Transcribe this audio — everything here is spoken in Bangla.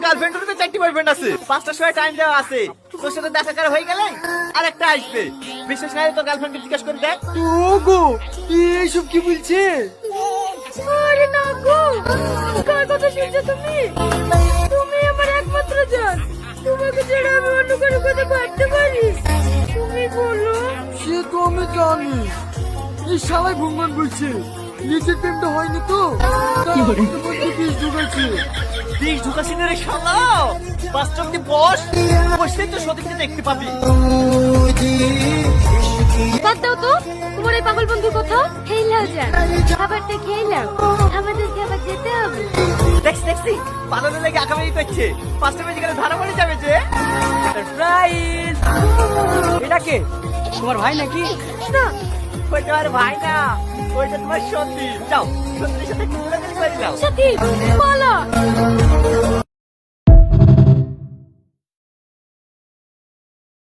গার্লফ্রেন্ড তো চারটি বয়ফ্রেন্ড আছে, 5টার সময় টাইম দেওয়া আছে, তোর সাথে দেখা করা হয়ে গেলে আর একটা আসবে। বিশেষ করে তোর গার্লফ্রেন্ডকে জিজ্ঞেস করে দেখ। ওগো এইসব কি বলছে? আরে না গো, কার কথা শুনছো তুমি? তুমি আমার একমাত্র জান, তোমাকে ছাড়া আমি অন্য কারো কথা ভাবতে পারি? তুমি বলো। সে তো আমি জানি, এই শালাই ভুঙ্গন বলছে নিজের প্রেমটা হয়নি তো বিষ ঢুকাচ্ছে। বিষ ঢুকাছি না রে শালা, বাস্তব দিয়ে বসলেই তো সতীকে দেখতে পাবি। বাদ দাও তো তোমার এই পাগল বন্ধুর কথা। খেলাও যান, খাবারটা খেলাও, আমাদেরকে আবার যেতে হবে। দেখছি পালানোর লেগে আঁকাবাকি করছে, 5টা বেজে গেলে ধরা পড়ে যাবে যে। সারপ্রাইজ! এটা কে, তোমার ভাই নাকি? না, ওই তোমার ভাই না, ওইটা তোমার সত্যি। যাও সত্যির সাথে ঘোরাঘুরি করে দাও। সাথী বলো।